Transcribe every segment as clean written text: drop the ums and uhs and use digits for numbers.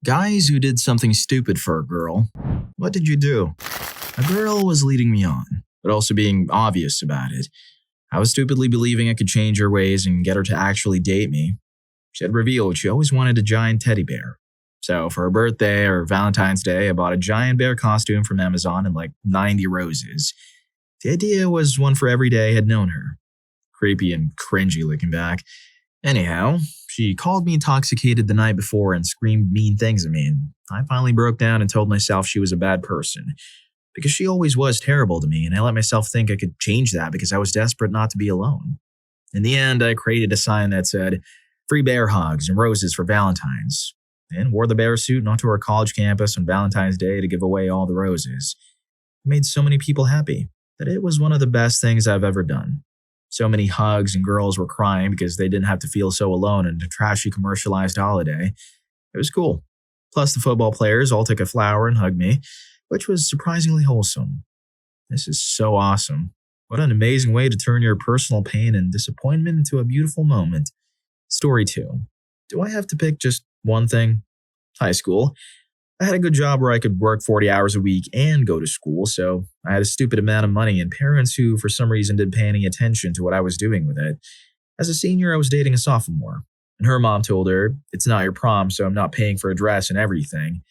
Guys who did something stupid for a girl. What did you do? A girl was leading me on, but also being obvious about it. I was stupidly believing I could change her ways and get her to actually date me. She had revealed she always wanted a giant teddy bear. So for her birthday or Valentine's Day, I bought a giant bear costume from Amazon and like 90 roses. The idea was one for every day I had known her. Creepy and cringy looking back. Anyhow, she called me intoxicated the night before and screamed mean things at me, and I finally broke down and told myself she was a bad person. Because she always was terrible to me, and I let myself think I could change that because I was desperate not to be alone. In the end, I created a sign that said, "Free bear hugs and roses for Valentine's," and wore the bear suit onto our college campus on Valentine's Day to give away all the roses. It made so many people happy that it was one of the best things I've ever done. So many hugs and girls were crying because they didn't have to feel so alone in a trashy commercialized holiday. It was cool. Plus, the football players all took a flower and hugged me, which was surprisingly wholesome. This is so awesome. What an amazing way to turn your personal pain and disappointment into a beautiful moment. Story 2. Do I have to pick just one thing? High school. I had a good job where I could work 40 hours a week and go to school, so I had a stupid amount of money and parents who, for some reason, didn't pay any attention to what I was doing with it. As a senior, I was dating a sophomore, and her mom told her, "It's not your prom, so I'm not paying for a dress and everything."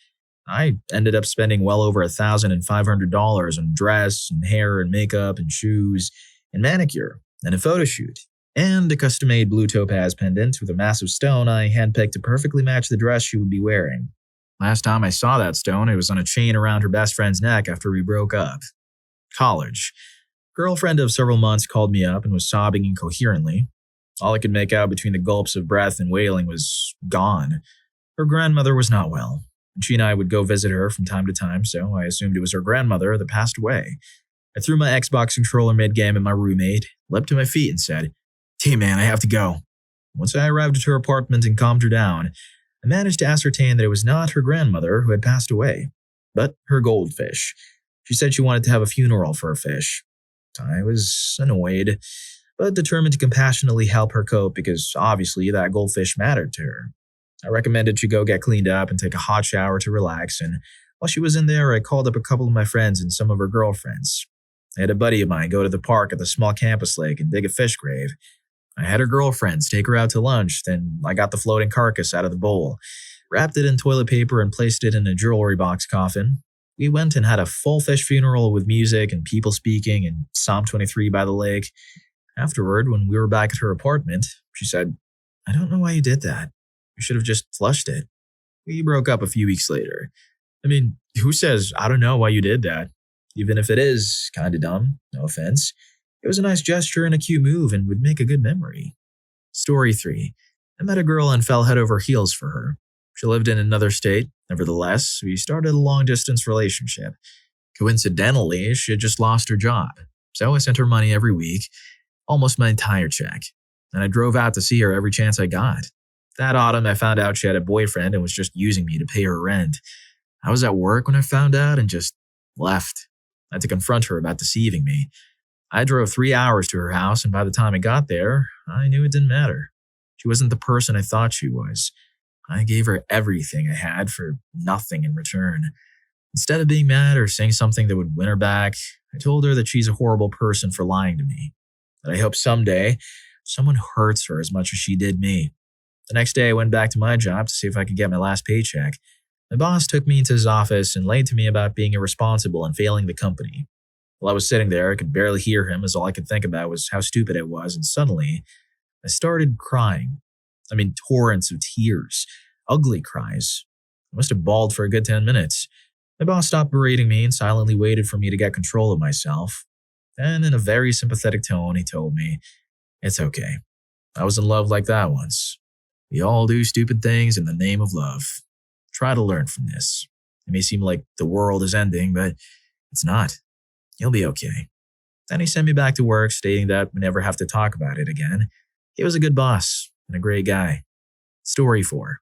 I ended up spending well over $1,500 on dress and hair and makeup and shoes and manicure and a photo shoot and a custom-made blue topaz pendant with a massive stone I handpicked to perfectly match the dress she would be wearing. Last time I saw that stone, it was on a chain around her best friend's neck after we broke up. College. Girlfriend of several months called me up and was sobbing incoherently. All I could make out between the gulps of breath and wailing was gone. Her grandmother was not well, and she and I would go visit her from time to time, so I assumed it was her grandmother that passed away. I threw my Xbox controller mid-game at my roommate, leapt to my feet and said, "Hey man, I have to go." Once I arrived at her apartment and calmed her down, I managed to ascertain that it was not her grandmother who had passed away, but her goldfish. She said she wanted to have a funeral for her fish. I was annoyed, but determined to compassionately help her cope because obviously that goldfish mattered to her. I recommended she go get cleaned up and take a hot shower to relax, and while she was in there, I called up a couple of my friends and some of her girlfriends. I had a buddy of mine go to the park at the small campus lake and dig a fish grave. I had her girlfriends take her out to lunch, then I got the floating carcass out of the bowl, wrapped it in toilet paper and placed it in a jewelry box coffin. We went and had a full fish funeral with music and people speaking and Psalm 23 by the lake. Afterward, when we were back at her apartment, she said, "I don't know why you did that. You should have just flushed it." We broke up a few weeks later. I mean, who says, "I don't know why you did that"? Even if it is kinda dumb, no offense. It was a nice gesture and a cute move and would make a good memory. Story 3. I met a girl and fell head over heels for her. She lived in another state. Nevertheless, we started a long-distance relationship. Coincidentally, she had just lost her job, so I sent her money every week, almost my entire check, and I drove out to see her every chance I got. That autumn, I found out she had a boyfriend and was just using me to pay her rent. I was at work when I found out and just left. I had to confront her about deceiving me. I drove 3 hours to her house, and by the time I got there, I knew it didn't matter. She wasn't the person I thought she was. I gave her everything I had for nothing in return. Instead of being mad or saying something that would win her back, I told her that she's a horrible person for lying to me. That I hope someday someone hurts her as much as she did me. The next day, I went back to my job to see if I could get my last paycheck. My boss took me into his office and laid to me about being irresponsible and failing the company. While I was sitting there, I could barely hear him as all I could think about was how stupid I was, and suddenly, I started crying. I mean, torrents of tears. Ugly cries. I must have bawled for a good 10 minutes. My boss stopped berating me and silently waited for me to get control of myself. Then, in a very sympathetic tone, he told me, "It's okay. I was in love like that once. We all do stupid things in the name of love. Try to learn from this. It may seem like the world is ending, but it's not. You'll be okay." Then he sent me back to work, stating that we never have to talk about it again. He was a good boss and a great guy. Story 4.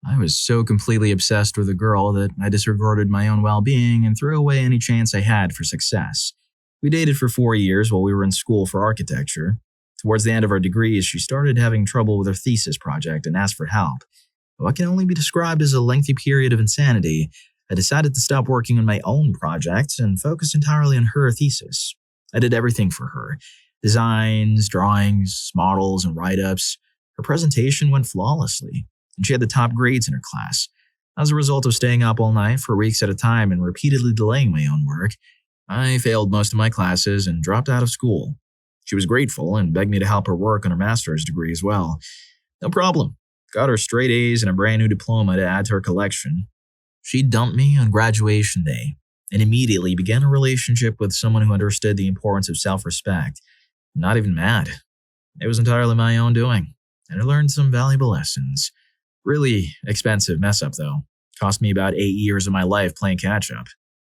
I was so completely obsessed with a girl that I disregarded my own well-being and threw away any chance I had for success. We dated for 4 years while we were in school for architecture. Towards the end of our degrees, she started having trouble with her thesis project and asked for help. What can only be described as a lengthy period of insanity, I decided to stop working on my own projects and focus entirely on her thesis. I did everything for her: designs, drawings, models, and write-ups. Her presentation went flawlessly, and she had the top grades in her class. As a result of staying up all night for weeks at a time and repeatedly delaying my own work, I failed most of my classes and dropped out of school. She was grateful and begged me to help her work on her master's degree as well. No problem. Got her straight A's and a brand new diploma to add to her collection. She dumped me on graduation day and immediately began a relationship with someone who understood the importance of self-respect. I'm not even mad. It was entirely my own doing, and I learned some valuable lessons. Really expensive mess up though. Cost me about 8 years of my life playing catch-up.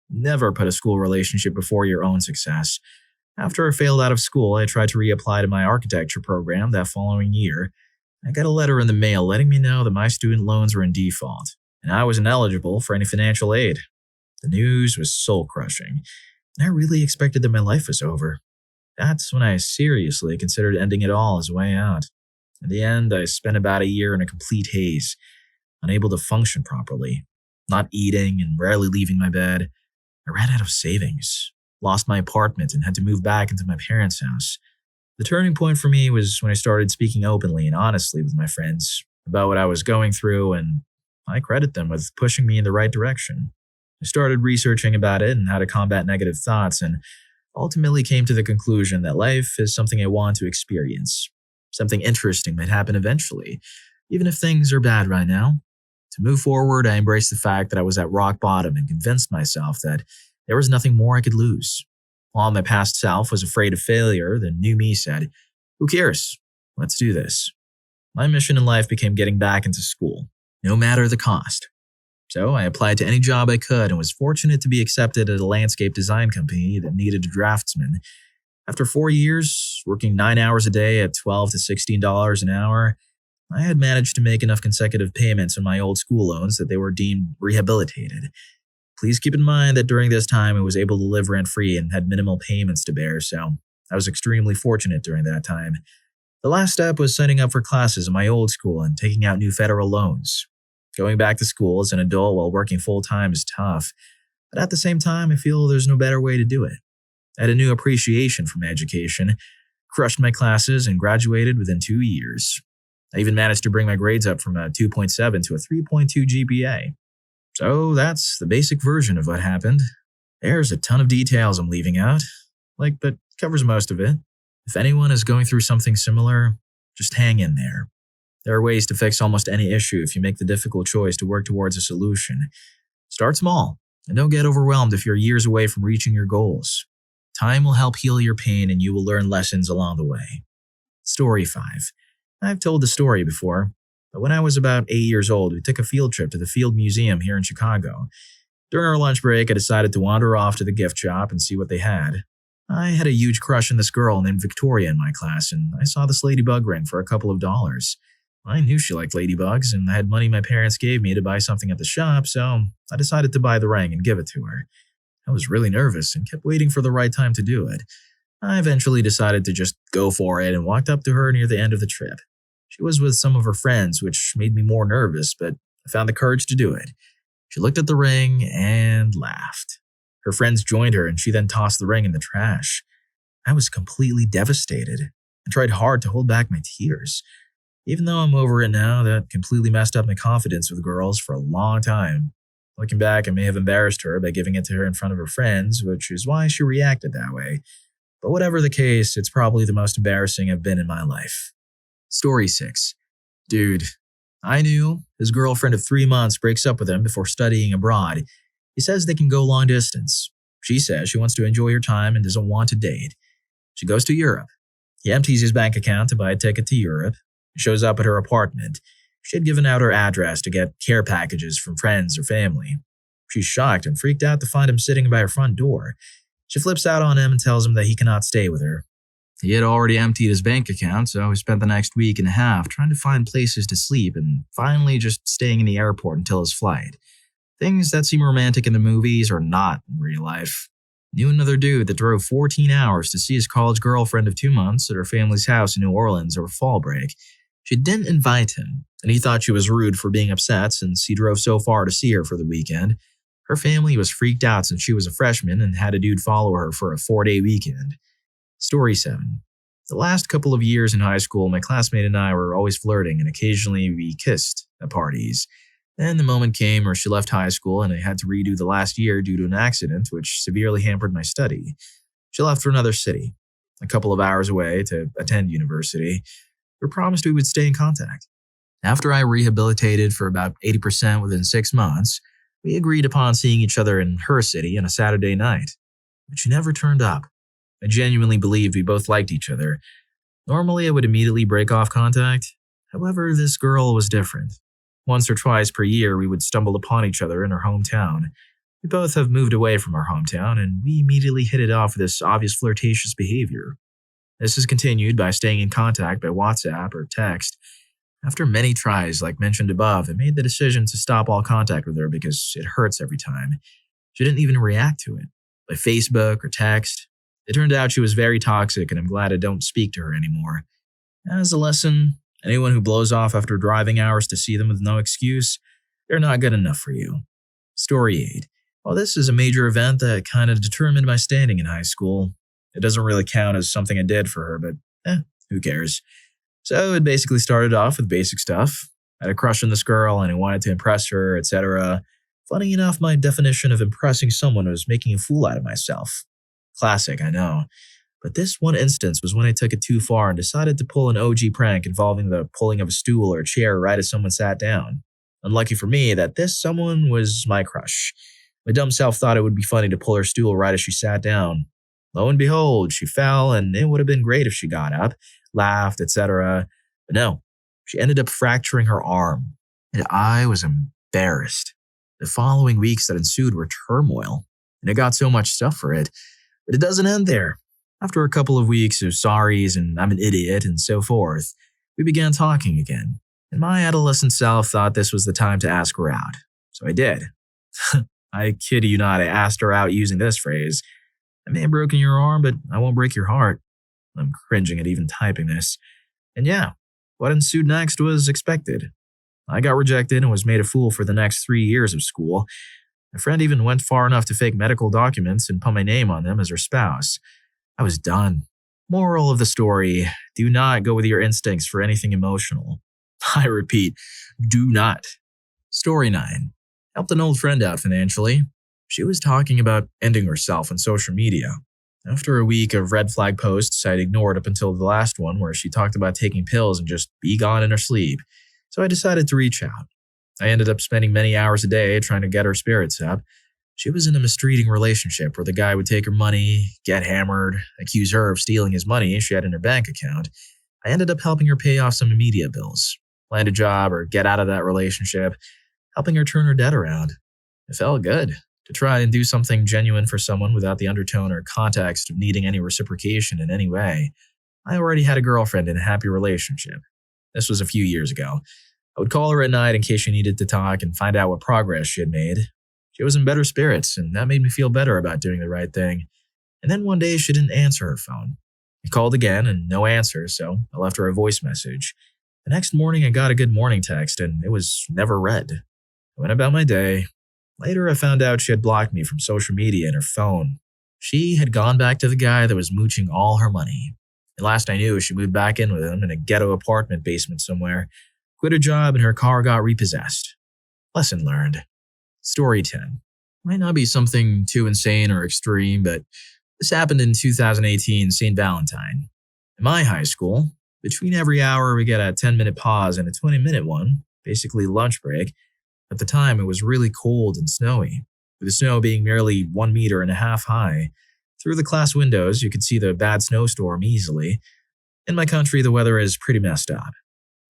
Never put a school relationship before your own success. After I failed out of school, I tried to reapply to my architecture program that following year. I got a letter in the mail letting me know that my student loans were in default, and I wasn't eligible for any financial aid. The news was soul-crushing, and I really expected that my life was over. That's when I seriously considered ending it all as a way out. In the end, I spent about a year in a complete haze, unable to function properly, not eating and rarely leaving my bed. I ran out of savings, lost my apartment, and had to move back into my parents' house. The turning point for me was when I started speaking openly and honestly with my friends about what I was going through, and I credit them with pushing me in the right direction. I started researching about it and how to combat negative thoughts, and ultimately came to the conclusion that life is something I want to experience. Something interesting might happen eventually, even if things are bad right now. To move forward, I embraced the fact that I was at rock bottom and convinced myself that there was nothing more I could lose. While my past self was afraid of failure, the new me said, "Who cares? Let's do this." My mission in life became getting back into school, no matter the cost. So I applied to any job I could and was fortunate to be accepted at a landscape design company that needed a draftsman. After 4 years, working 9 hours a day at $12 to $16 an hour, I had managed to make enough consecutive payments on my old school loans that they were deemed rehabilitated. Please keep in mind that during this time I was able to live rent-free and had minimal payments to bear, so I was extremely fortunate during that time. The last step was signing up for classes in my old school and taking out new federal loans. Going back to school as an adult while working full-time is tough, but at the same time I feel there's no better way to do it. I had a new appreciation for my education, crushed my classes, and graduated within 2 years. I even managed to bring my grades up from a 2.7 to a 3.2 GPA. So that's the basic version of what happened. There's a ton of details I'm leaving out, but covers most of it. If anyone is going through something similar, just hang in there. There are ways to fix almost any issue if you make the difficult choice to work towards a solution. Start small, and don't get overwhelmed if you're years away from reaching your goals. Time will help heal your pain, and you will learn lessons along the way. Story 5. I've told the story before, but when I was about 8 years old, we took a field trip to the Field Museum here in Chicago. During our lunch break, I decided to wander off to the gift shop and see what they had. I had a huge crush on this girl named Victoria in my class, and I saw this ladybug ring for a couple of dollars. I knew she liked ladybugs, and I had money my parents gave me to buy something at the shop, so I decided to buy the ring and give it to her. I was really nervous and kept waiting for the right time to do it. I eventually decided to just go for it and walked up to her near the end of the trip. She was with some of her friends, which made me more nervous, but I found the courage to do it. She looked at the ring and laughed. Her friends joined her, and she then tossed the ring in the trash. I was completely devastated and tried hard to hold back my tears. Even though I'm over it now, that completely messed up my confidence with girls for a long time. Looking back, I may have embarrassed her by giving it to her in front of her friends, which is why she reacted that way. But whatever the case, it's probably the most embarrassing I've been in my life. Story 6. Dude, I knew his girlfriend of 3 months breaks up with him before studying abroad. He says they can go long distance. She says she wants to enjoy her time and doesn't want to date. She goes to Europe. He empties his bank account to buy a ticket to Europe. He shows up at her apartment. She had given out her address to get care packages from friends or family. She's shocked and freaked out to find him sitting by her front door. She flips out on him and tells him that he cannot stay with her. He had already emptied his bank account, so he spent the next week and a half trying to find places to sleep and finally just staying in the airport until his flight. Things that seem romantic in the movies are not in real life. Knew another dude that drove 14 hours to see his college girlfriend of 2 months at her family's house in New Orleans over fall break. She didn't invite him, and he thought she was rude for being upset since he drove so far to see her for the weekend. Her family was freaked out since she was a freshman and had a dude follow her for a 4-day weekend. Story 7. The last couple of years in high school, my classmate and I were always flirting, and occasionally we kissed at parties. Then the moment came where she left high school and I had to redo the last year due to an accident which severely hampered my study. She left for another city, a couple of hours away, to attend university. We promised we would stay in contact. After I rehabilitated for about 80% within 6 months, we agreed upon seeing each other in her city on a Saturday night. But she never turned up. I genuinely believed we both liked each other. Normally, I would immediately break off contact. However, this girl was different. Once or twice per year, we would stumble upon each other in her hometown. We both have moved away from our hometown, and we immediately hit it off with this obvious flirtatious behavior. This is continued by staying in contact by WhatsApp or text. After many tries, like mentioned above, I made the decision to stop all contact with her because it hurts every time. She didn't even react to it, by Facebook or text. It turned out she was very toxic, and I'm glad I don't speak to her anymore. As a lesson, anyone who blows off after driving hours to see them with no excuse, they're not good enough for you. Story 8. While this is a major event that kind of determined my standing in high school, it doesn't really count as something I did for her, but who cares? So it basically started off with basic stuff. I had a crush on this girl and I wanted to impress her, etc. Funny enough, my definition of impressing someone was making a fool out of myself. Classic, I know. But this one instance was when I took it too far and decided to pull an OG prank involving the pulling of a stool or a chair right as someone sat down. Unlucky for me that this someone was my crush. My dumb self thought it would be funny to pull her stool right as she sat down. Lo and behold, she fell, and it would have been great if she got up, laughed, etc. But no, she ended up fracturing her arm, and I was embarrassed. The following weeks that ensued were turmoil, and I got so much stuff for it. But it doesn't end there. After a couple of weeks of sorries and I'm an idiot and so forth, we began talking again, and my adolescent self thought this was the time to ask her out. So I did. I kid you not, I asked her out using this phrase. I may have broken your arm, but I won't break your heart. I'm cringing at even typing this. And yeah, what ensued next was expected. I got rejected and was made a fool for the next 3 years of school. My friend even went far enough to fake medical documents and put my name on them as her spouse. I was done. Moral of the story, do not go with your instincts for anything emotional. I repeat, do not. Story 9. Helped an old friend out financially. She was talking about ending herself on social media. After a week of red flag posts, I'd ignored up until the last one where she talked about taking pills and just be gone in her sleep. So I decided to reach out. I ended up spending many hours a day trying to get her spirits up. She was in a mistreating relationship where the guy would take her money, get hammered, accuse her of stealing his money she had in her bank account. I ended up helping her pay off some immediate bills, land a job, or get out of that relationship, helping her turn her debt around. It felt good to try and do something genuine for someone without the undertone or context of needing any reciprocation in any way. I already had a girlfriend in a happy relationship. This was a few years ago. I would call her at night in case she needed to talk and find out what progress she had made. She was in better spirits, and that made me feel better about doing the right thing. And then one day she didn't answer her phone. I called again and no answer, so I left her a voice message. The next morning I got a good morning text and it was never read. I went about my day. Later I found out she had blocked me from social media and her phone. She had gone back to the guy that was mooching all her money. And last I knew, she moved back in with him in a ghetto apartment basement somewhere, quit her job and her car got repossessed. Lesson learned. Story 10. Might not be something too insane or extreme, but this happened in 2018 St. Valentine. In my high school, between every hour we get a 10-minute pause and a 20-minute one, basically lunch break. At the time, it was really cold and snowy, with the snow being nearly 1.5 meters high. Through the class windows, you could see the bad snowstorm easily. In my country, the weather is pretty messed up.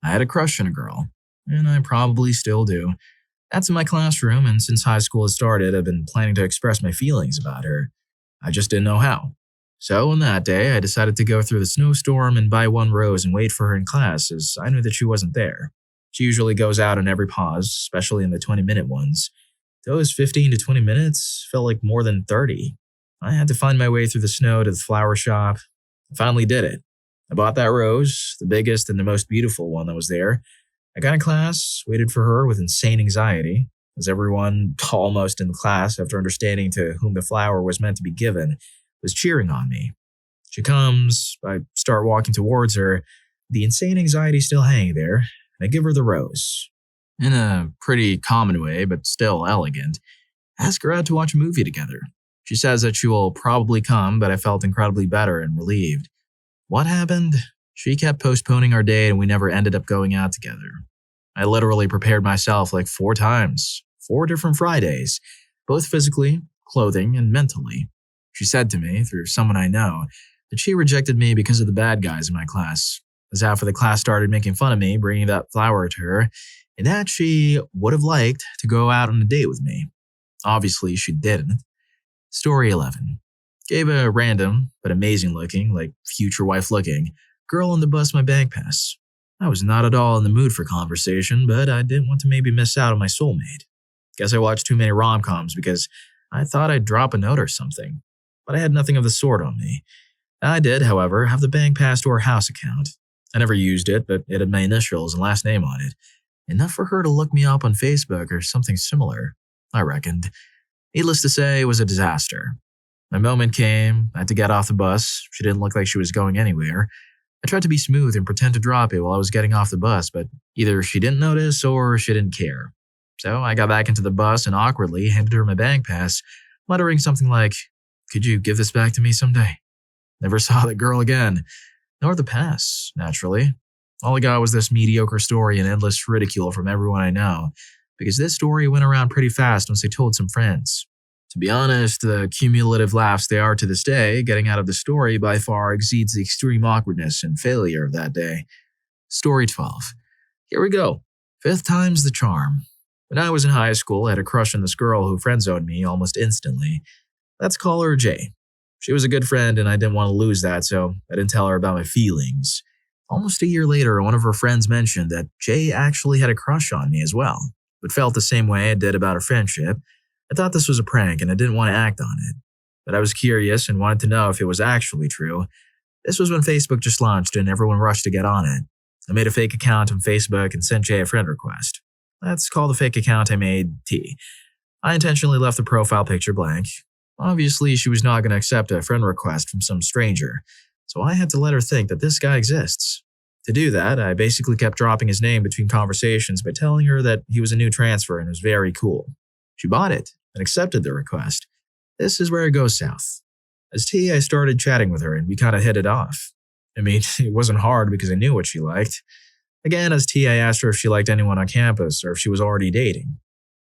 I had a crush on a girl, and I probably still do. That's in my classroom, and since high school had started, I've been planning to express my feelings about her. I just didn't know how. So on that day, I decided to go through the snowstorm and buy one rose and wait for her in class, as I knew that she wasn't there. She usually goes out on every pause, especially in the 20-minute ones. Those 15 to 20 minutes felt like more than 30. I had to find my way through the snow to the flower shop. I finally did it. I bought that rose, the biggest and the most beautiful one that was there. I got in class, waited for her with insane anxiety, as everyone, almost in the class, after understanding to whom the flower was meant to be given, was cheering on me. She comes, I start walking towards her, the insane anxiety still hanging there, and I give her the rose. In a pretty common way, but still elegant, ask her out to watch a movie together. She says that she will probably come, but I felt incredibly better and relieved. What happened? She kept postponing our date and we never ended up going out together. I literally prepared myself like 4 times, 4 different Fridays, both physically, clothing, and mentally. She said to me, through someone I know, that she rejected me because of the bad guys in my class, as half of the class started making fun of me bringing that flower to her, and that she would have liked to go out on a date with me. Obviously, she didn't. Story 11. Gave a random, but amazing looking, like future wife looking, girl on the bus my bank pass. I was not at all in the mood for conversation, but I didn't want to maybe miss out on my soulmate. Guess I watched too many rom-coms because I thought I'd drop a note or something, but I had nothing of the sort on me. I did, however, have the bank pass to her house account. I never used it, but it had my initials and last name on it. Enough for her to look me up on Facebook or something similar, I reckoned. Needless to say, it was a disaster. My moment came. I had to get off the bus. She didn't look like she was going anywhere. I tried to be smooth and pretend to drop it while I was getting off the bus, but either she didn't notice or she didn't care. So I got back into the bus and awkwardly handed her my bank pass, muttering something like, "Could you give this back to me someday?" Never saw that girl again, nor the pass, naturally. All I got was this mediocre story and endless ridicule from everyone I know, because this story went around pretty fast once I told some friends. To be honest, the cumulative laughs they are to this day, getting out of the story by far exceeds the extreme awkwardness and failure of that day. Story 12. Here we go. 5th time's the charm. When I was in high school, I had a crush on this girl who friend-zoned me almost instantly. Let's call her Jay. She was a good friend and I didn't want to lose that, so I didn't tell her about my feelings. Almost a year later, one of her friends mentioned that Jay actually had a crush on me as well, but felt the same way I did about our friendship. I thought this was a prank and I didn't want to act on it, but I was curious and wanted to know if it was actually true. This was when Facebook just launched and everyone rushed to get on it. I made a fake account on Facebook and sent Jay a friend request. Let's call the fake account I made T. I intentionally left the profile picture blank. Obviously, she was not going to accept a friend request from some stranger, so I had to let her think that this guy exists. To do that, I basically kept dropping his name between conversations by telling her that he was a new transfer and was very cool. She bought it and accepted the request. This is where it goes south. As T, I started chatting with her and we kind of hit it off. I mean, it wasn't hard because I knew what she liked. Again, as T, I asked her if she liked anyone on campus or if she was already dating.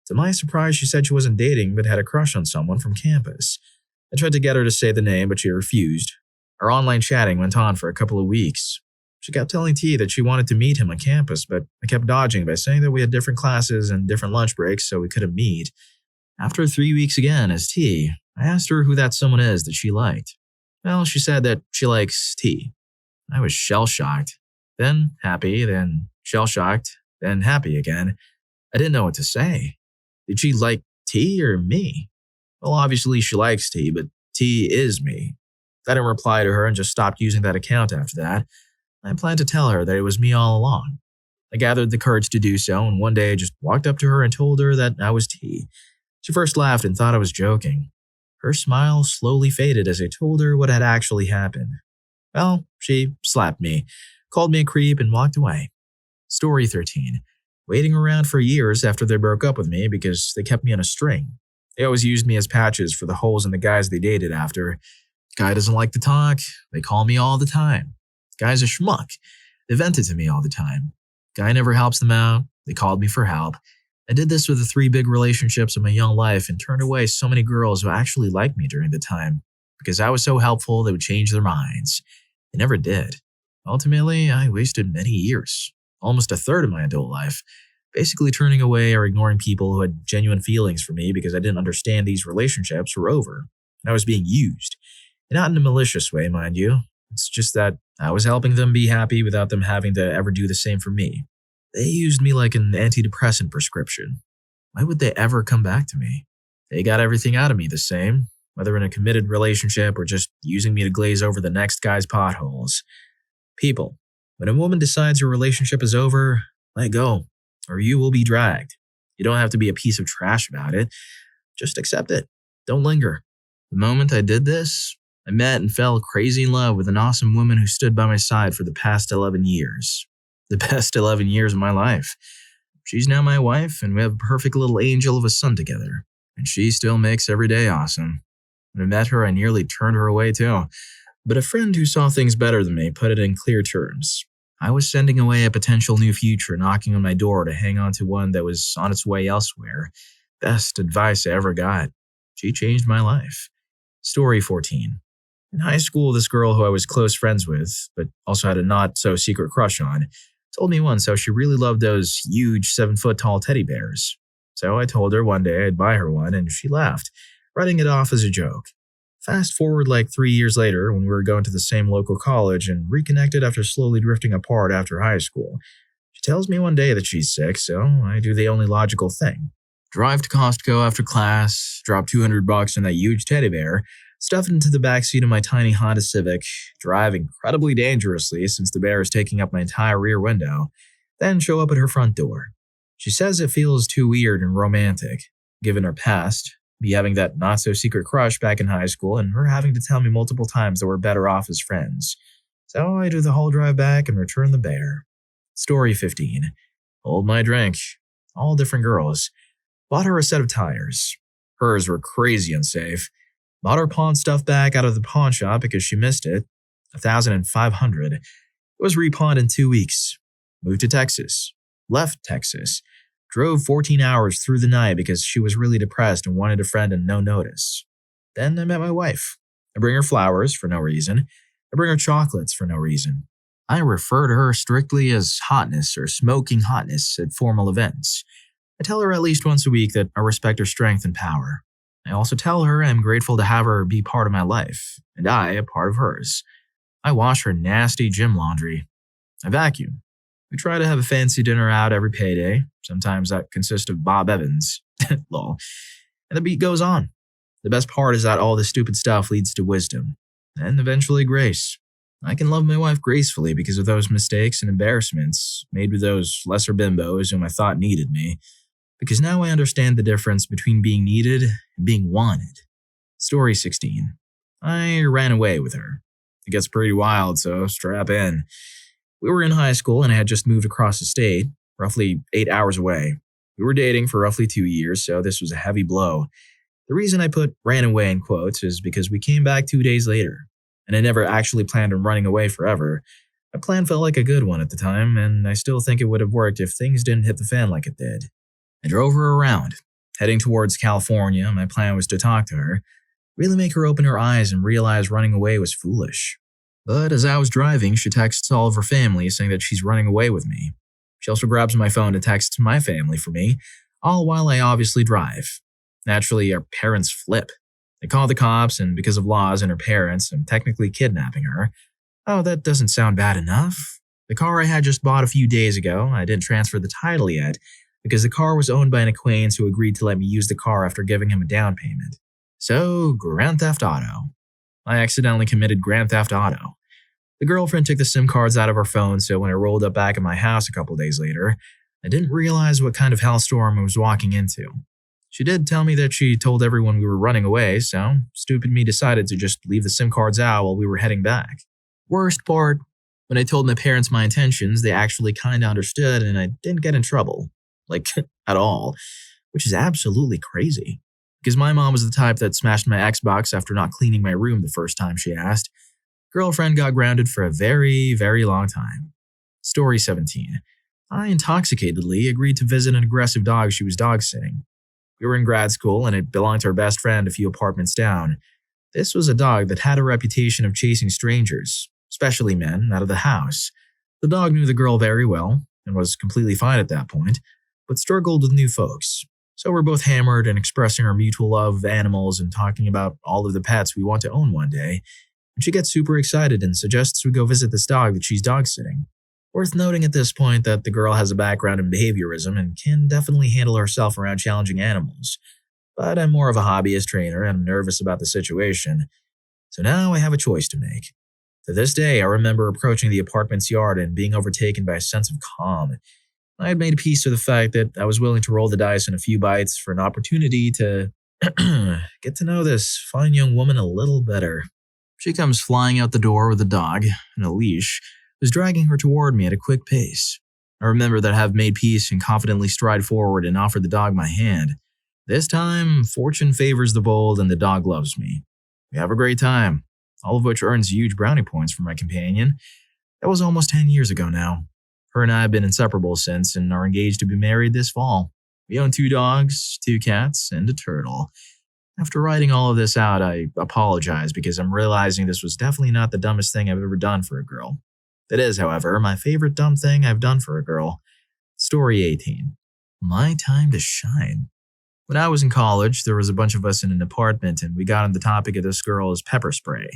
To my surprise, she said she wasn't dating but had a crush on someone from campus. I tried to get her to say the name, but she refused. Our online chatting went on for a couple of weeks. She kept telling T that she wanted to meet him on campus, but I kept dodging by saying that we had different classes and different lunch breaks, so we couldn't meet. After 3 weeks again as T, I asked her who that someone is that she liked. Well, she said that she likes T. I was shell-shocked, then happy, then shell-shocked, then happy again. I didn't know what to say. Did she like T or me? Well, obviously she likes T, but T is me. I didn't reply to her and just stopped using that account after that. I planned to tell her that it was me all along. I gathered the courage to do so, and one day I just walked up to her and told her that I was T. She first laughed and thought I was joking. Her smile slowly faded as I told her what had actually happened. Well, she slapped me, called me a creep, and walked away. Story 13. Waiting around for years after they broke up with me because they kept me on a string. They always used me as patches for the holes in the guys they dated after. Guy doesn't like to talk. They call me all the time. Guy's a schmuck. They vented to me all the time. Guy never helps them out. They called me for help. I did this with the 3 big relationships of my young life and turned away so many girls who actually liked me during the time. Because I was so helpful, they would change their minds. They never did. Ultimately, I wasted many years, almost a third of my adult life, basically turning away or ignoring people who had genuine feelings for me because I didn't understand these relationships were over. And I was being used. And not in a malicious way, mind you. It's just that I was helping them be happy without them having to ever do the same for me. They used me like an antidepressant prescription. Why would they ever come back to me? They got everything out of me the same, whether in a committed relationship or just using me to glaze over the next guy's potholes. People, when a woman decides her relationship is over, Let go, or you will be dragged. You don't have to be a piece of trash about it. Just accept it. Don't linger. The moment I did this, I met and fell crazy in love with an awesome woman who stood by my side for the past 11 years. The best 11 years of my life. She's now my wife, and we have a perfect little angel of a son together. And she still makes every day awesome. When I met her, I nearly turned her away too. But a friend who saw things better than me put it in clear terms. I was sending away a potential new future, knocking on my door to hang on to one that was on its way elsewhere. Best advice I ever got. She changed my life. Story 14. In high school, this girl who I was close friends with, but also had a not-so-secret crush on, told me once how she really loved those huge 7-foot-tall teddy bears. So I told her one day I'd buy her one, and she laughed, writing it off as a joke. Fast forward like 3 years later, when we were going to the same local college and reconnected after slowly drifting apart after high school. She tells me one day that she's sick, so I do the only logical thing. Drive to Costco after class, drop $200 on that huge teddy bear, stuff it into the backseat of my tiny Honda Civic, drive incredibly dangerously since the bear is taking up my entire rear window, then show up at her front door. She says it feels too weird and romantic, given her past, me having that not-so-secret crush back in high school and her having to tell me multiple times that we're better off as friends. So I do the whole drive back and return the bear. Story 15. Hold my drink. All different girls. Bought her a set of tires. Hers were crazy unsafe. Bought her pawn stuff back out of the pawn shop because she missed it. $1,500. It was repawned in 2 weeks. Moved to Texas. Left Texas. Drove 14 hours through the night because she was really depressed and wanted a friend and no notice. Then I met my wife. I bring her flowers for no reason. I bring her chocolates for no reason. I refer to her strictly as hotness or smoking hotness at formal events. I tell her at least once a week that I respect her strength and power. I also tell her I'm grateful to have her be part of my life, and I a part of hers. I wash her nasty gym laundry. I vacuum. We try to have a fancy dinner out every payday. Sometimes that consists of Bob Evans. Lol. And the beat goes on. The best part is that all this stupid stuff leads to wisdom. And eventually grace. I can love my wife gracefully because of those mistakes and embarrassments made with those lesser bimbos whom I thought needed me. Because now I understand the difference between being needed and being wanted. Story 16. I ran away with her. It gets pretty wild, so strap in. We were in high school and I had just moved across the state, roughly 8 hours away. We were dating for roughly 2 years, so this was a heavy blow. The reason I put ran away in quotes is because we came back 2 days later, and I never actually planned on running away forever. My plan felt like a good one at the time, and I still think it would have worked if things didn't hit the fan like it did. I drove her around, heading towards California. My plan was to talk to her, really make her open her eyes and realize running away was foolish. But as I was driving, she texts all of her family saying that she's running away with me. She also grabs my phone to text my family for me, all while I obviously drive. Naturally, our parents flip. They call the cops, and because of laws and her parents, I'm technically kidnapping her. Oh, that doesn't sound bad enough. The car I had just bought a few days ago, I didn't transfer the title yet, because the car was owned by an acquaintance who agreed to let me use the car after giving him a down payment. So, Grand Theft Auto. I accidentally committed Grand Theft Auto. The girlfriend took the SIM cards out of her phone, so when I rolled up back at my house a couple days later, I didn't realize what kind of hellstorm I was walking into. She did tell me that she told everyone we were running away, so stupid me decided to just leave the SIM cards out while we were heading back. Worst part, when I told my parents my intentions, they actually kinda understood and I didn't get in trouble. Like, at all. Which is absolutely crazy. Because my mom was the type that smashed my Xbox after not cleaning my room the first time she asked. Girlfriend got grounded for a very, very long time. Story 17. I intoxicatedly agreed to visit an aggressive dog she was dog sitting. We were in grad school and it belonged to her best friend a few apartments down. This was a dog that had a reputation of chasing strangers, especially men, out of the house. The dog knew the girl very well and was completely fine at that point, but struggled with new folks. So we're both hammered and expressing our mutual love of animals and talking about all of the pets we want to own one day. And she gets super excited and suggests we go visit this dog that she's dog sitting. Worth noting at this point that the girl has a background in behaviorism and can definitely handle herself around challenging animals. But I'm more of a hobbyist trainer and I'm nervous about the situation. So now I have a choice to make. To this day, I remember approaching the apartment's yard and being overtaken by a sense of calm. I had made peace with the fact that I was willing to roll the dice on a few bites for an opportunity to get to know this fine young woman a little better. She comes flying out the door with a dog and a leash, was dragging her toward me at a quick pace. I remember that I have made peace and confidently stride forward and offer the dog my hand. This time, fortune favors the bold and the dog loves me. We have a great time, all of which earns huge brownie points for my companion. That was almost 10 years ago now. Her and I have been inseparable since and are engaged to be married this fall. We own 2 dogs, 2 cats, and a turtle. After writing all of this out, I apologize because I'm realizing this was definitely not the dumbest thing I've ever done for a girl. It is, however, my favorite dumb thing I've done for a girl. Story 18. My time to shine. When I was in college, there was a bunch of us in an apartment and we got on the topic of this girl's pepper spray.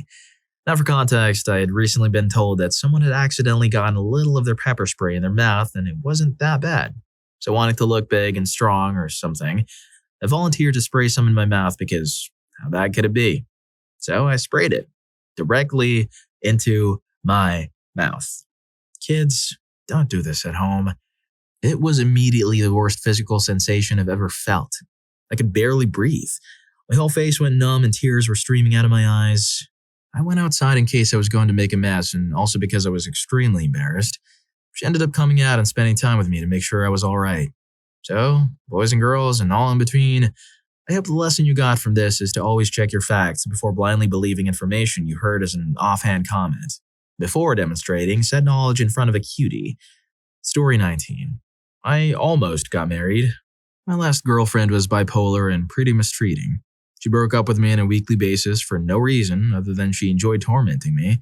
Now for context, I had recently been told that someone had accidentally gotten a little of their pepper spray in their mouth and it wasn't that bad. So wanting to look big and strong or something, I volunteered to spray some in my mouth because how bad could it be? So I sprayed it directly into my mouth. Kids, don't do this at home. It was immediately the worst physical sensation I've ever felt. I could barely breathe. My whole face went numb and tears were streaming out of my eyes. I went outside in case I was going to make a mess and also because I was extremely embarrassed. She ended up coming out and spending time with me to make sure I was all right. So, boys and girls and all in between, I hope the lesson you got from this is to always check your facts before blindly believing information you heard as an offhand comment. Before demonstrating said knowledge in front of a cutie. Story 19. I almost got married. My last girlfriend was bipolar and pretty mistreating. She broke up with me on a weekly basis for no reason other than she enjoyed tormenting me.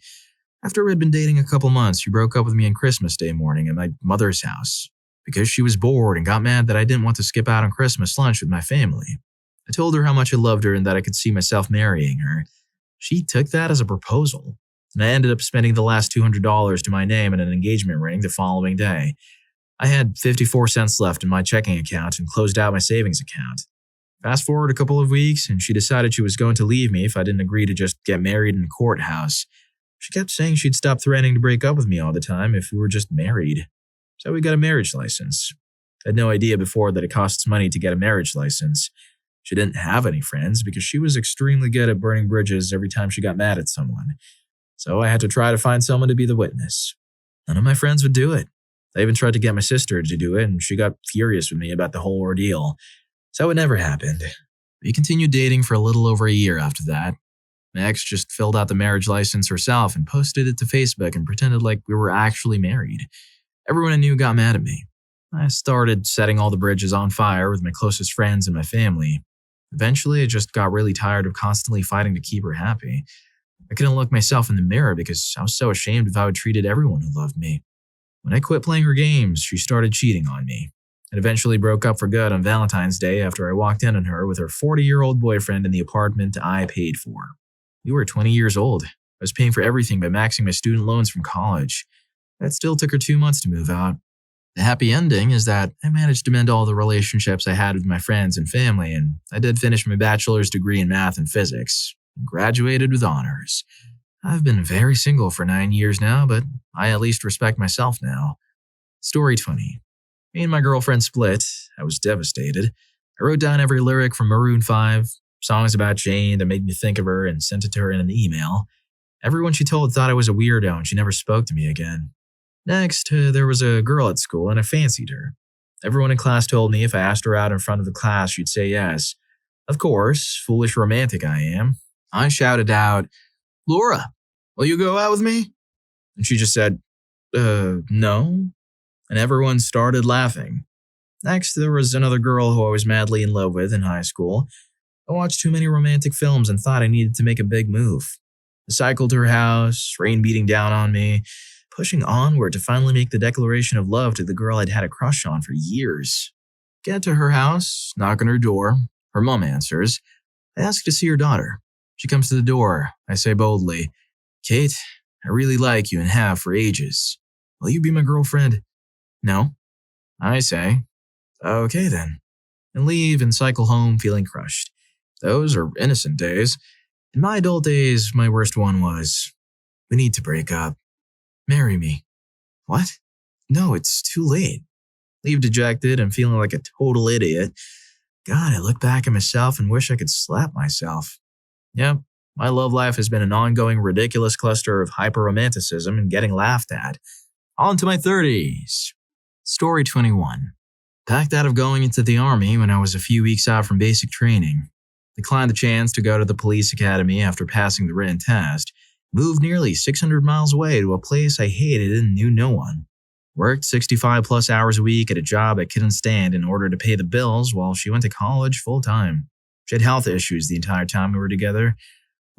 After we'd been dating a couple months, she broke up with me on Christmas Day morning at my mother's house because she was bored and got mad that I didn't want to skip out on Christmas lunch with my family. I told her how much I loved her and that I could see myself marrying her. She took that as a proposal, and I ended up spending the last $200 to my name and an engagement ring the following day. I had 54 cents left in my checking account and closed out my savings account. Fast forward a couple of weeks, and she decided she was going to leave me if I didn't agree to just get married in a courthouse. She kept saying she'd stop threatening to break up with me all the time if we were just married. So we got a marriage license. I had no idea before that it costs money to get a marriage license. She didn't have any friends because she was extremely good at burning bridges every time she got mad at someone. So I had to try to find someone to be the witness. None of my friends would do it. I even tried to get my sister to do it, and she got furious with me about the whole ordeal. So it never happened. We continued dating for a little over a year after that. My ex just filled out the marriage license herself and posted it to Facebook and pretended like we were actually married. Everyone I knew got mad at me. I started setting all the bridges on fire with my closest friends and my family. Eventually, I just got really tired of constantly fighting to keep her happy. I couldn't look myself in the mirror because I was so ashamed of how I treated everyone who loved me. When I quit playing her games, she started cheating on me. It eventually broke up for good on Valentine's Day after I walked in on her with her 40-year-old boyfriend in the apartment I paid for. We were 20 years old. I was paying for everything by maxing my student loans from college. That still took her 2 months to move out. The happy ending is that I managed to mend all the relationships I had with my friends and family, and I did finish my bachelor's degree in math and physics, and graduated with honors. I've been very single for 9 years now, but I at least respect myself now. Story 20. Me and my girlfriend split. I was devastated. I wrote down every lyric from Maroon 5, songs about Jane that made me think of her, and sent it to her in an email. Everyone she told thought I was a weirdo and she never spoke to me again. Next, there was a girl at school and I fancied her. Everyone in class told me if I asked her out in front of the class, she'd say yes. Of course, foolish romantic I am. I shouted out, "Laura, will you go out with me?" And she just said, no. And everyone started laughing. Next, there was another girl who I was madly in love with in high school. I watched too many romantic films and thought I needed to make a big move. I cycled to her house, rain beating down on me, pushing onward to finally make the declaration of love to the girl I'd had a crush on for years. Get to her house, knock on her door. Her mom answers. I ask to see her daughter. She comes to the door. I say boldly, "Kate, I really like you and have for ages. Will you be my girlfriend?" "No." I say, "Okay then," and leave and cycle home feeling crushed. Those are innocent days. In my adult days, my worst one was, "We need to break up. Marry me." What? No, it's too late. leave dejected and feeling like a total idiot. God, I look back at myself and wish I could slap myself. Yep, my love life has been an ongoing ridiculous cluster of hyper-romanticism and getting laughed at. On to my 30s. Story 21. Packed out of going into the army when I was a few weeks out from basic training. Declined the chance to go to the police academy after passing the written test. Moved nearly 600 miles away to a place I hated and knew no one. Worked 65 plus hours a week at a job I couldn't stand in order to pay the bills while she went to college full time. She had health issues the entire time we were together,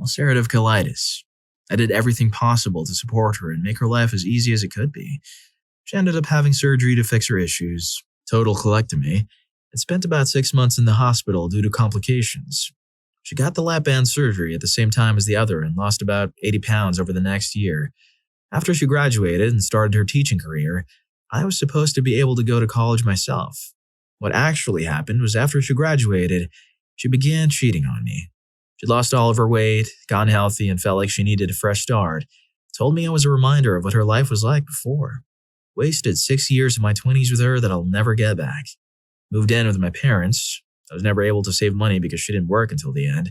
ulcerative colitis. I did everything possible to support her and make her life as easy as it could be. She ended up having surgery to fix her issues, total colectomy, and spent about 6 months in the hospital due to complications. She got the lap band surgery at the same time as the other and lost about 80 pounds over the next year. After she graduated and started her teaching career, I was supposed to be able to go to college myself. What actually happened was after she graduated, she began cheating on me. She lost all of her weight, got unhealthy, and felt like she needed a fresh start. Told me I was a reminder of what her life was like before. Wasted 6 years of my 20s with her that I'll never get back. Moved in with my parents. I was never able to save money because she didn't work until the end,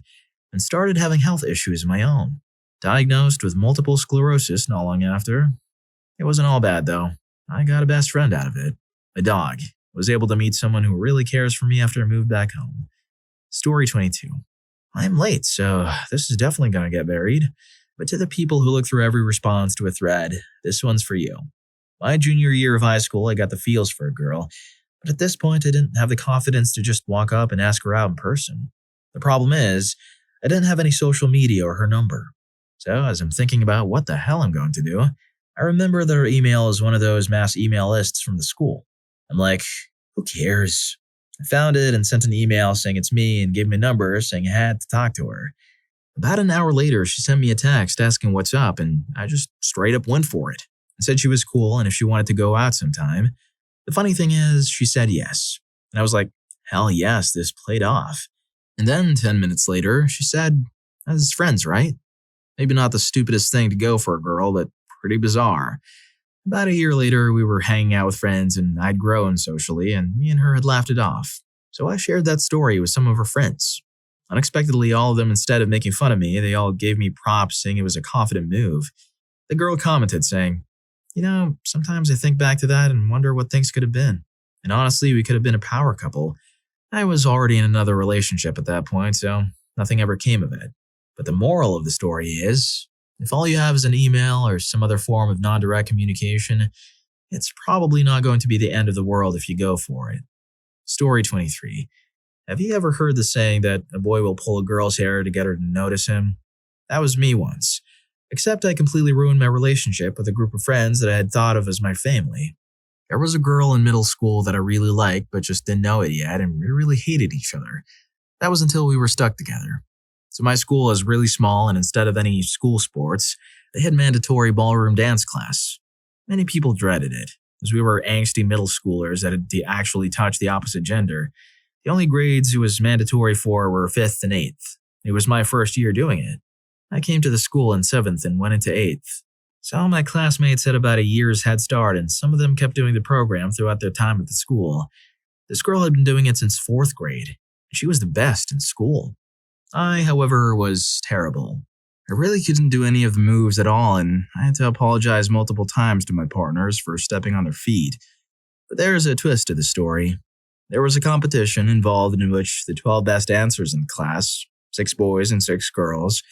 and started having health issues of my own. Diagnosed with multiple sclerosis not long after. It wasn't all bad though. I got a best friend out of it. A dog. Was able to meet someone who really cares for me after I moved back home. Story 22. I'm late, so this is definitely going to get buried. But to the people who look through every response to a thread, this one's for you. My junior year of high school, I got the feels for a girl. But at this point, I didn't have the confidence to just walk up and ask her out in person. The problem is, I didn't have any social media or her number. So as I'm thinking about what the hell I'm going to do, I remember that her email is one of those mass email lists from the school. I'm like, who cares? I found it and sent an email saying it's me and gave me a number saying I had to talk to her. About an hour later, she sent me a text asking what's up, and I just straight up went for it and said she was cool and if she wanted to go out sometime. The funny thing is, she said yes. And I was like, hell yes, this played off. And then 10 minutes later, she said, as friends, right? Maybe not the stupidest thing to go for a girl, but pretty bizarre. About a year later, we were hanging out with friends and I'd grown socially and me and her had laughed it off. So I shared that story with some of her friends. Unexpectedly, all of them, instead of making fun of me, they all gave me props saying it was a confident move. The girl commented saying, sometimes I think back to that and wonder what things could have been. And honestly, we could have been a power couple. I was already in another relationship at that point, so nothing ever came of it. But the moral of the story is, if all you have is an email or some other form of non-direct communication, it's probably not going to be the end of the world if you go for it. Story 23. Have you ever heard the saying that a boy will pull a girl's hair to get her to notice him? That was me once. Except I completely ruined my relationship with a group of friends that I had thought of as my family. There was a girl in middle school that I really liked but just didn't know it yet, and we really hated each other. That was until we were stuck together. So my school was really small, and instead of any school sports, they had mandatory ballroom dance class. Many people dreaded it, as we were angsty middle schoolers that had to actually touch the opposite gender. The only grades it was mandatory for were 5th and 8th. It was my first year doing it. I came to the school in 7th and went into 8th. So my classmates had about a year's head start, and some of them kept doing the program throughout their time at the school. This girl had been doing it since 4th grade, and she was the best in school. I, however, was terrible. I really couldn't do any of the moves at all, and I had to apologize multiple times to my partners for stepping on their feet. But there's a twist to the story. There was a competition involved in which the 12 best dancers in the class, 6 boys and 6 girls,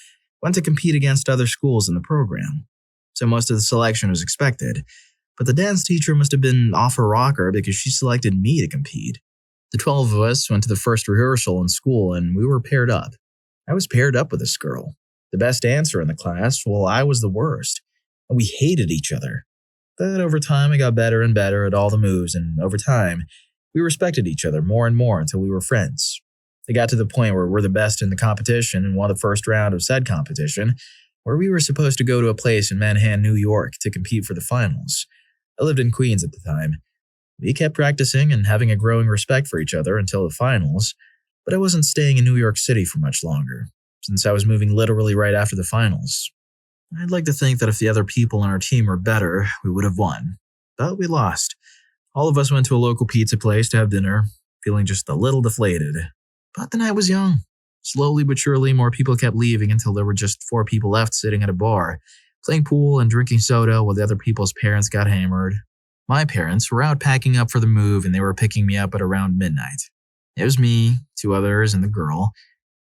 went to compete against other schools in the program. So most of the selection was expected, but the dance teacher must have been off her rocker because she selected me to compete. The 12 of us went to the first rehearsal in school and we were paired up. I was paired up with this girl, the best dancer in the class, while I was the worst, and we hated each other. But over time, I got better and better at all the moves, and over time, we respected each other more and more until we were friends. It got to the point where we're the best in the competition and won the first round of said competition, where we were supposed to go to a place in Manhattan, New York to compete for the finals. I lived in Queens at the time. We kept practicing and having a growing respect for each other until the finals, but I wasn't staying in New York City for much longer, since I was moving literally right after the finals. I'd like to think that if the other people on our team were better, we would have won. But we lost. All of us went to a local pizza place to have dinner, feeling just a little deflated. But the night was young. Slowly but surely, more people kept leaving until there were just 4 people left sitting at a bar, playing pool and drinking soda while the other people's parents got hammered. My parents were out packing up for the move and they were picking me up at around midnight. It was me, 2 others, and the girl.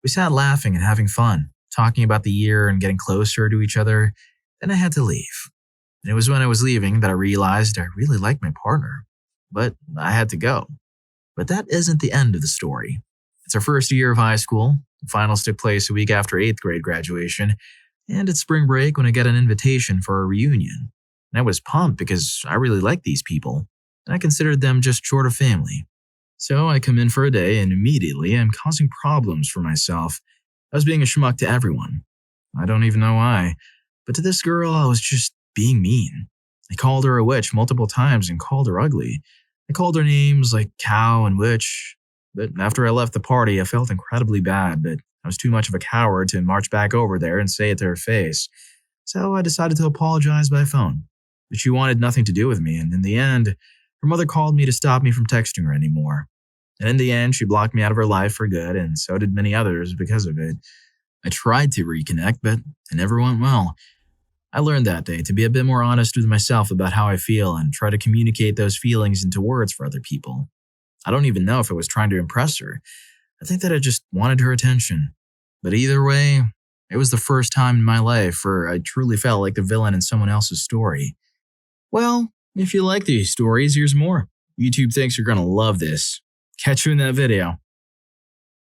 We sat laughing and having fun, talking about the year and getting closer to each other. Then I had to leave. And it was when I was leaving that I realized I really liked my partner. But I had to go. But that isn't the end of the story. It's our first year of high school. The finals took place a week after 8th grade graduation. And it's spring break when I get an invitation for a reunion. And I was pumped because I really liked these people. And I considered them just short of family. So I come in for a day and immediately I'm causing problems for myself. I was being a schmuck to everyone. I don't even know why. But to this girl, I was just being mean. I called her a witch multiple times and called her ugly. I called her names like cow and witch. But after I left the party, I felt incredibly bad, but I was too much of a coward to march back over there and say it to her face. So I decided to apologize by phone. But she wanted nothing to do with me, and in the end, her mother called me to stop me from texting her anymore. And in the end, she blocked me out of her life for good, and so did many others because of it. I tried to reconnect, but it never went well. I learned that day to be a bit more honest with myself about how I feel and try to communicate those feelings into words for other people. I don't even know if I was trying to impress her. I think that I just wanted her attention. But either way, it was the first time in my life where I truly felt like the villain in someone else's story. Well, if you like these stories, here's more. YouTube thinks you're going to love this. Catch you in that video.